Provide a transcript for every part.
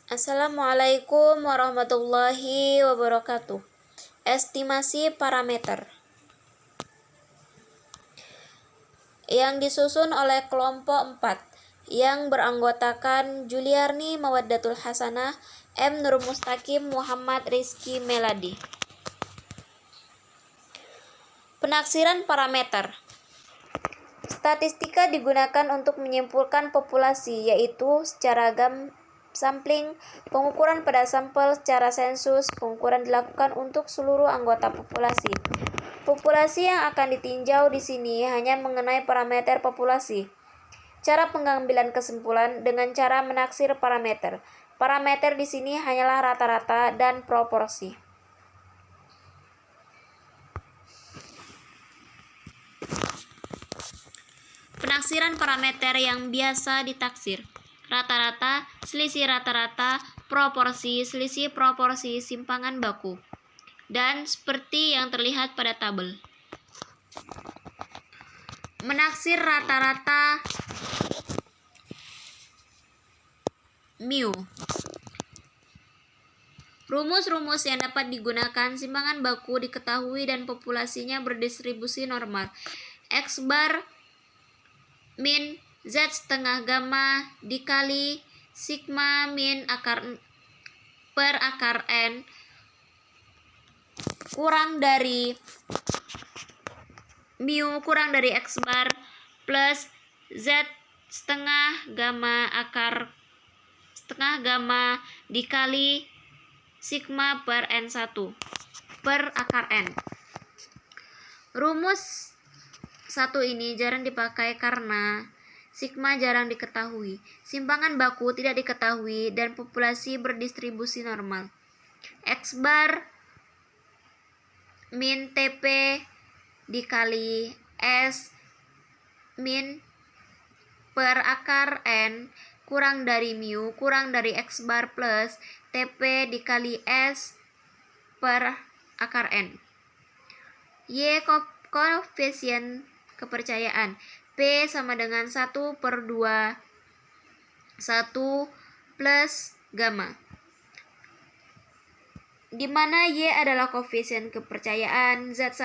Assalamualaikum warahmatullahi wabarakatuh. Estimasi parameter yang disusun oleh kelompok 4 yang beranggotakan Juliarni Mawaddatul Hasanah, M. Nur Mustaqim, Muhammad Rizky Meladi. Penaksiran parameter. Statistika digunakan untuk menyimpulkan populasi, yaitu secara sampling, pengukuran pada sampel secara sensus. Pengukuran dilakukan untuk seluruh anggota populasi. Populasi yang akan ditinjau di sini hanya mengenai parameter populasi. Cara pengambilan kesimpulan dengan cara menaksir parameter. Parameter di sini hanyalah rata-rata dan proporsi. Penaksiran parameter yang biasa ditaksir. Rata-rata, selisih rata-rata, proporsi, selisih proporsi, simpangan baku. Dan seperti yang terlihat pada tabel. Menaksir rata-rata mu. Rumus-rumus yang dapat digunakan simpangan baku diketahui dan populasinya berdistribusi normal. X bar min Z setengah gamma dikali sigma min per akar N kurang dari mu kurang dari X bar plus Z setengah gamma dikali sigma per N1 per akar N. Rumus 1 ini jarang dipakai karena sigma jarang diketahui, simpangan baku tidak diketahui, dan populasi berdistribusi normal. X bar min TP dikali S min per akar N kurang dari mu kurang dari X bar plus TP dikali S per akar N. Y koefisien kepercayaan. P sama dengan 1/2 1 plus gamma, di mana Y adalah koefisien kepercayaan. Z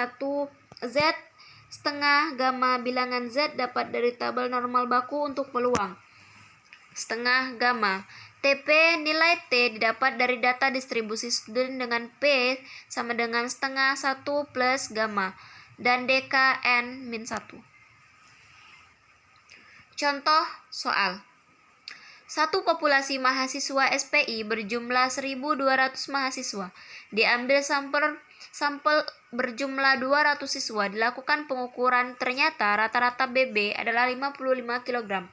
setengah gamma bilangan Z dapat dari tabel normal baku untuk peluang. Setengah gamma. TP nilai T didapat dari data distribusi student dengan P sama dengan setengah 1 plus gamma dan DK N-1. Contoh soal. Satu populasi mahasiswa SPI berjumlah 1.200 mahasiswa. Diambil sampel berjumlah 200 siswa. Dilakukan pengukuran, ternyata rata-rata BB adalah 55 kg.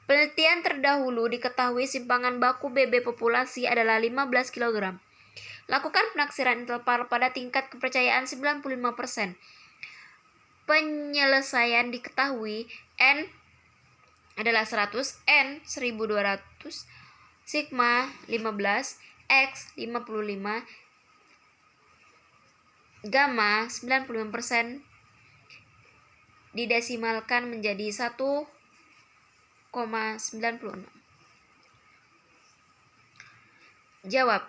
Penelitian terdahulu diketahui simpangan baku BB populasi adalah 15 kg. Lakukan penaksiran interval pada tingkat kepercayaan 95%. Penyelesaian diketahui N adalah 100, N 1200, sigma 15, X 55, gamma 95%, didesimalkan menjadi 1,96. Jawab.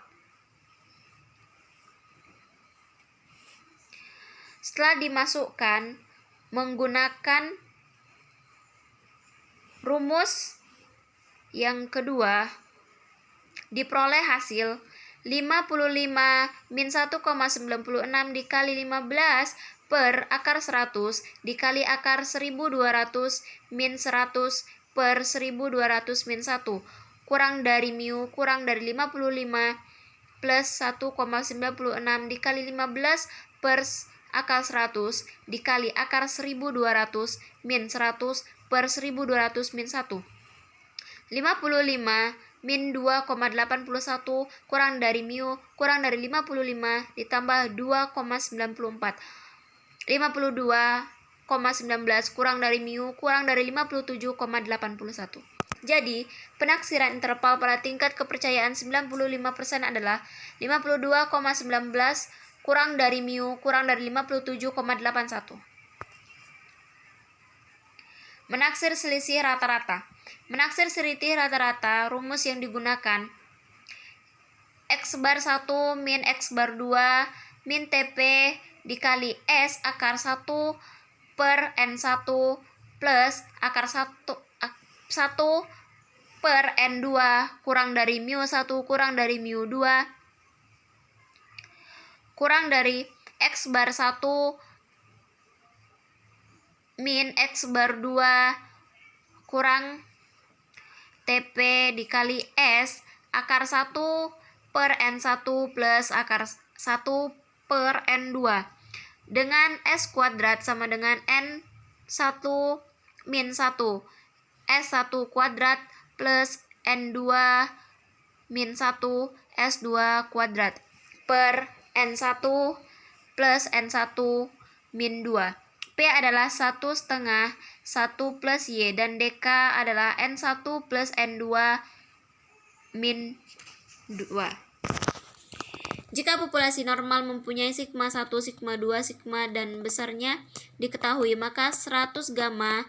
Setelah dimasukkan menggunakan rumus yang kedua, diperoleh hasil 55 min 1,96 dikali 15 per akar 100 dikali akar 1200 min 100 per 1200 min 1 kurang dari mu kurang dari 55 plus 1,96 dikali 15 per akar 100 dikali akar 1200 min 100 per 1200 min 1. 55 min 2,81 kurang dari mu kurang dari 55 ditambah 2,94. 52,19 kurang dari mu kurang dari 57,81. Jadi, penaksiran interval pada tingkat kepercayaan 95% adalah 52,19 kurang dari mu kurang dari 57,81. Menaksir selisih rata-rata. Menaksir selisih rata-rata, rumus yang digunakan X bar 1 min X bar 2 min TP dikali S akar 1 per N1 plus akar 1 per N2 kurang dari mu1 kurang dari mu2 kurang dari X bar 1 min X bar 2 kurang TP dikali S akar 1 per N1 plus akar 1 per N2 dengan S kuadrat sama dengan N1 min 1 S1 kuadrat plus N2 min 1 S2 kuadrat per N1 plus N1 min 2. P adalah 1 setengah 1 plus Y dan DK adalah N1 plus N2 min 2. Jika populasi normal mempunyai sigma 1, sigma 2, sigma dan besarnya diketahui, maka 100 gamma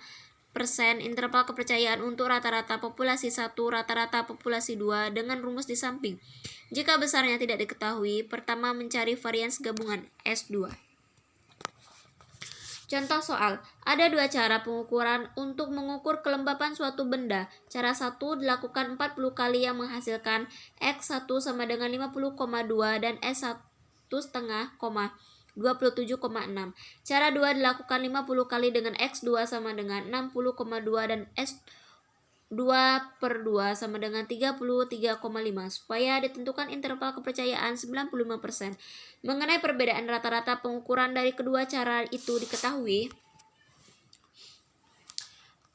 persen interval kepercayaan untuk rata-rata populasi 1, rata-rata populasi 2 dengan rumus di samping. Jika besarnya tidak diketahui, pertama mencari varians gabungan S2. Contoh soal, ada dua cara pengukuran untuk mengukur kelembapan suatu benda. Cara 1 dilakukan 40 kali yang menghasilkan X1 sama dengan 50,2 dan S1 setengah, 27,6. Cara 2 dilakukan 50 kali dengan X2 sama dengan 60,2 dan S2 per 2 sama dengan 33,5 supaya ditentukan interval kepercayaan 95%. Mengenai perbedaan rata-rata pengukuran dari kedua cara itu diketahui.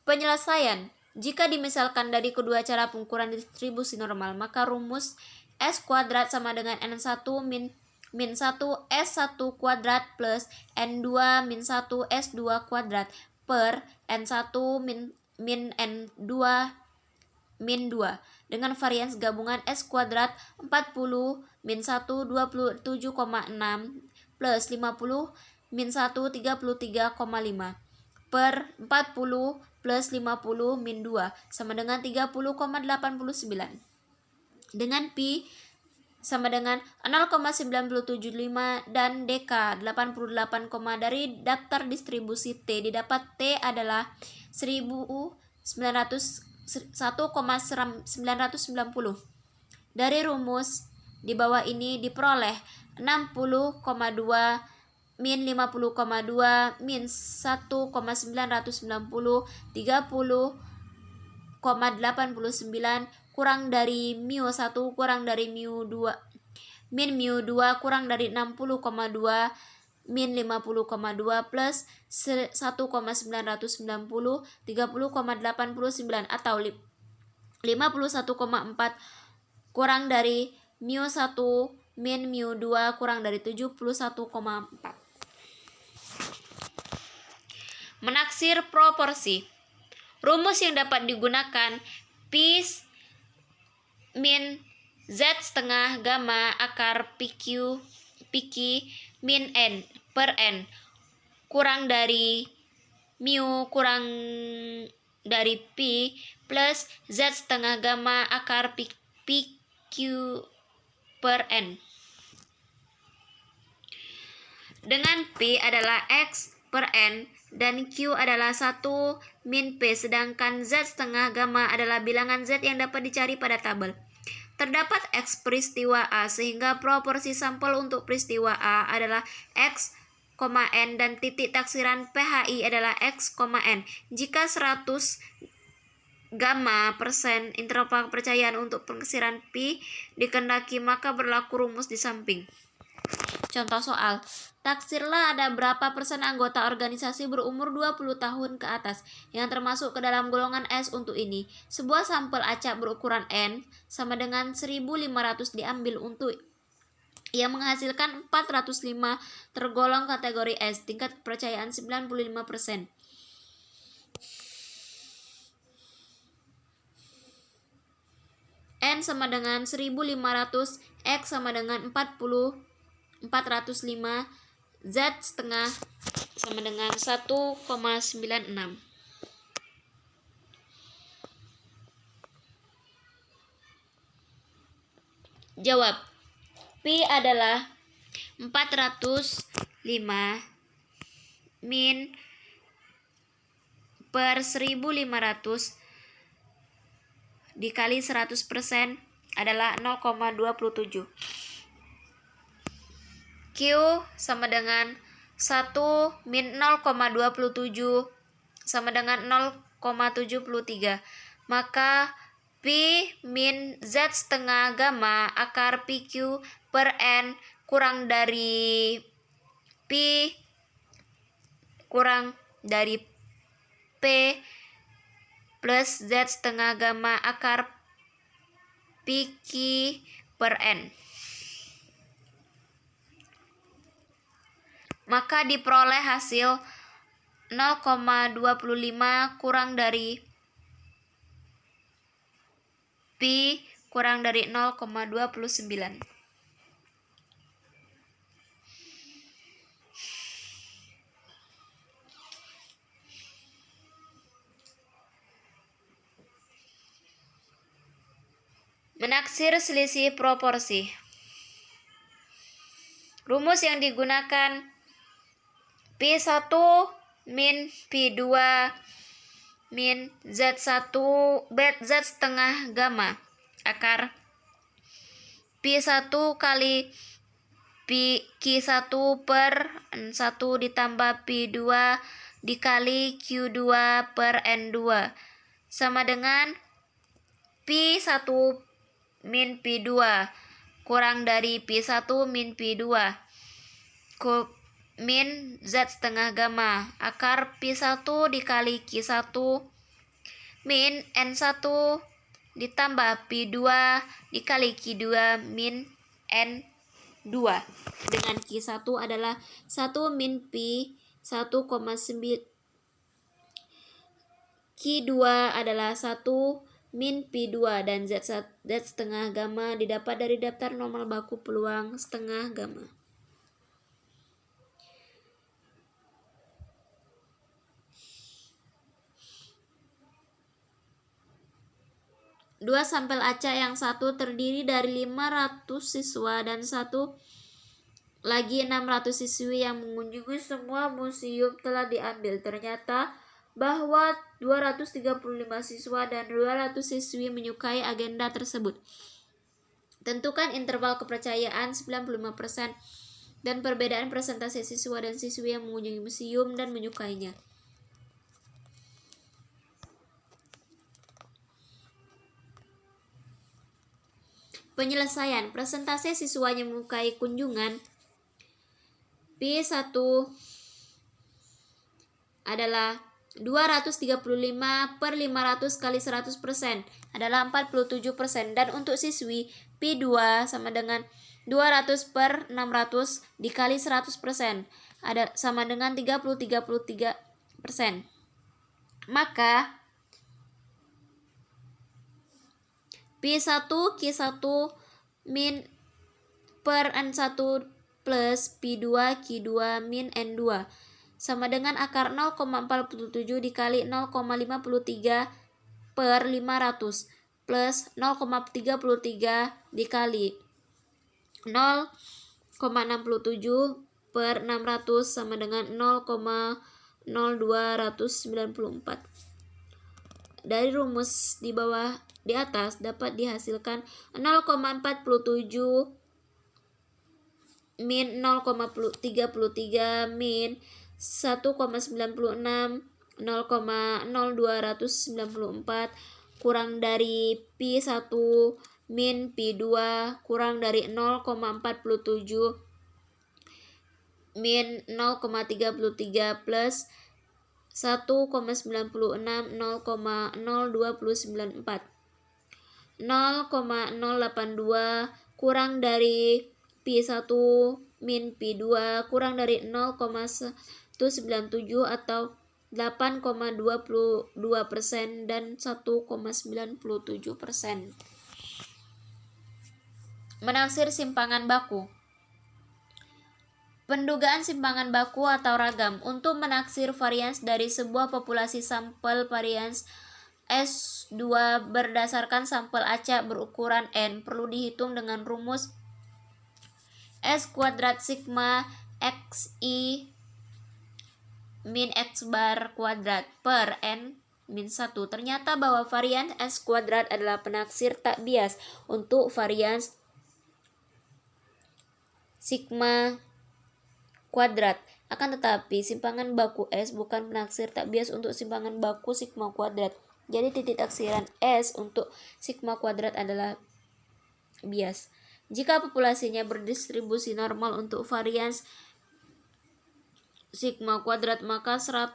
Penyelesaian. Jika dimisalkan dari kedua cara pengukuran distribusi normal, maka rumus S kuadrat sama dengan N1 min 1 S1 kuadrat plus N2 min 1 S2 kuadrat per N1 min N2 min 2 dengan varians gabungan S kuadrat 40 min 1 27,6 plus 50 min 1 33,5 per 40 plus 50 min 2 sama dengan 30,89 dengan Pi sama dengan 0,975 dan DK 88, dari daftar distribusi T didapat T adalah 1,990. Dari rumus di bawah ini diperoleh 60,2 min 50,2 min 1,990 30,89 kurang dari mu1 kurang dari mu2 min mu2 kurang dari 60,2 min 50,2 plus 1,990 30,89 atau 51,4 kurang dari mu1 min mu2 kurang dari 71,4. Menaksir proporsi. Rumus yang dapat digunakan Pi min Z setengah gamma akar PQ min N per N kurang dari mu kurang dari Pi plus Z setengah gamma akar PQ per N. Dengan P adalah X per N dan Q adalah 1 min P, sedangkan Z setengah gamma adalah bilangan Z yang dapat dicari pada tabel. Terdapat X peristiwa A, sehingga proporsi sampel untuk peristiwa A adalah X, N dan titik taksiran PHI adalah X, N. Jika 100 gamma persen interval kepercayaan untuk taksiran Pi dikehendaki, maka berlaku rumus di samping. Contoh soal, taksirlah ada berapa persen anggota organisasi berumur 20 tahun ke atas yang termasuk ke dalam golongan S untuk ini. Sebuah sampel acak berukuran N sama dengan 1500 diambil untuk yang menghasilkan 405 tergolong kategori S, tingkat kepercayaan 95%. N sama dengan 1500, X sama dengan 405, Z setengah sama dengan 1,96. Jawab. Pi adalah 405 min per 1500 dikali 100% adalah 0,27. Q sama dengan 1 min 0,27 sama dengan 0,73. Maka Pi min Z setengah gamma akar PQ per N kurang dari Pi kurang dari P plus Z setengah gamma akar PQ per N. Maka diperoleh hasil 0,25 kurang dari Pi kurang dari 0,29. Menaksir selisih proporsi. Rumus yang digunakan P1 min P2 min Z1 Z setengah gamma akar P1 kali Q1 per N1 ditambah P2 dikali Q2 per N2 sama dengan P1 min P2 kurang dari P1 min P2 min Z setengah gamma akar P1 dikali Q1 min N1 ditambah P2 dikali Q2 min N2 dengan Q1 adalah 1 min P 1,9, Q2 adalah 1 min P2 dan Z setengah gamma didapat dari daftar normal baku peluang setengah gamma. Dua sampel acak yang satu terdiri dari 500 siswa dan satu lagi 600 siswi yang mengunjungi semua museum telah diambil. Ternyata bahwa 235 siswa dan 200 siswi menyukai agenda tersebut. Tentukan interval kepercayaan 95% dan perbedaan persentase siswa dan siswi yang mengunjungi museum dan menyukainya. Penyelesaian persentase siswa yang menyukai kunjungan P1 adalah 235 per 500 kali 100% adalah 47% dan untuk siswi P2 sama dengan 200 per 600 dikali 100% ada sama dengan 33%. Maka P1 Q1 min per N1 plus P2 Q2 min N2 sama dengan akar 0,47 dikali 0,53 per 500 plus 0,33 dikali 0,67 per 600 sama dengan 0,0294. Dari rumus di atas dapat dihasilkan 0,47 min 0,33 min 1,96 0,0294 kurang dari P1 min P2 kurang dari 0,47 min 0,33 plus 1,96 0,0294 0,082 kurang dari P1 min P2 kurang dari 0,197 atau 8,22% dan 1,97%. Menaksir simpangan baku. Pendugaan simpangan baku atau ragam. Untuk menaksir varians dari sebuah populasi sampel varians S2 berdasarkan sampel acak berukuran N perlu dihitung dengan rumus S kuadrat sigma xi min x bar kuadrat per n min 1. Ternyata bahwa varians S kuadrat adalah penaksir tak bias untuk varians sigma kuadrat. Akan tetapi, simpangan baku S bukan penaksir tak bias untuk simpangan baku sigma kuadrat. Jadi titik taksiran S untuk sigma kuadrat adalah bias. Jika populasinya berdistribusi normal untuk varians sigma kuadrat, maka 100%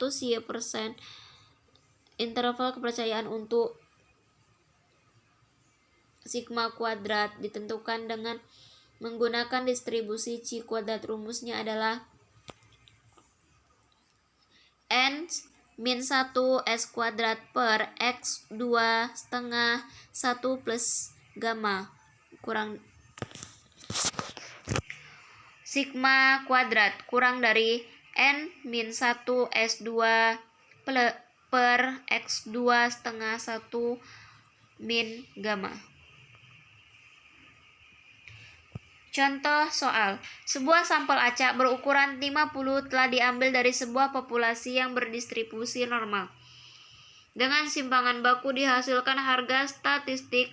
interval kepercayaan untuk sigma kuadrat ditentukan dengan menggunakan distribusi Chi kuadrat. Rumusnya adalah n min 1 S kuadrat per X 2 setengah 1 plus gamma kurang sigma kuadrat kurang dari n min 1 S 2 per X 2 setengah 1 min gamma. Contoh soal, sebuah sampel acak berukuran 50 telah diambil dari sebuah populasi yang berdistribusi normal. Dengan simpangan baku dihasilkan harga statistik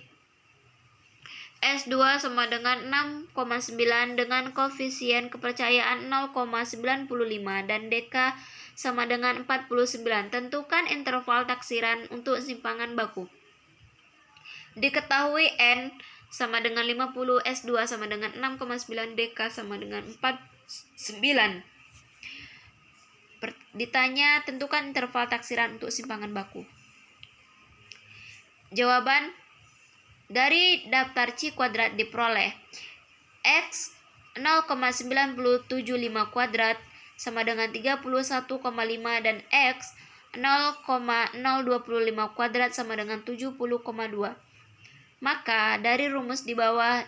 S2 sama dengan 6,9 dengan koefisien kepercayaan 0,95 dan DK sama dengan 49. Tentukan interval taksiran untuk simpangan baku. Diketahui N sama dengan 50, S2 sama dengan 6,9, DK sama dengan 49. Ditanya tentukan interval taksiran untuk simpangan baku. Jawaban dari daftar Chi kuadrat diperoleh X 0,975 kuadrat sama dengan 31,5 dan X 0,025 kuadrat sama dengan 70,2. Maka dari rumus di bawah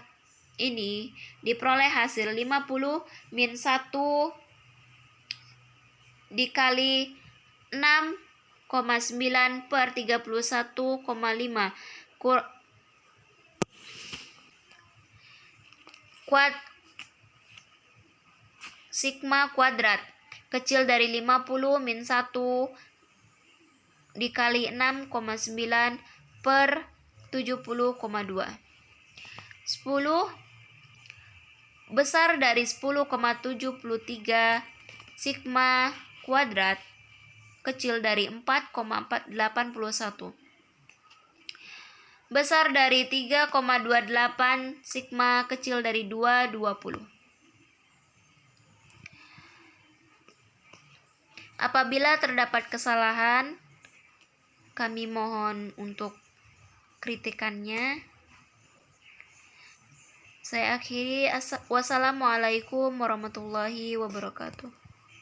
ini diperoleh hasil 50 min 1 dikali 6,9 per 31,5 sigma kuadrat kecil dari 50 min 1 dikali 6,9 per 70,2. 10 besar dari 10,73 sigma kuadrat kecil dari 4,481. Besar dari 3,28 sigma kecil dari 2,20. Apabila terdapat kesalahan, kami mohon untuk kritikannya. Saya akhiri. Wassalamualaikum warahmatullahi wabarakatuh.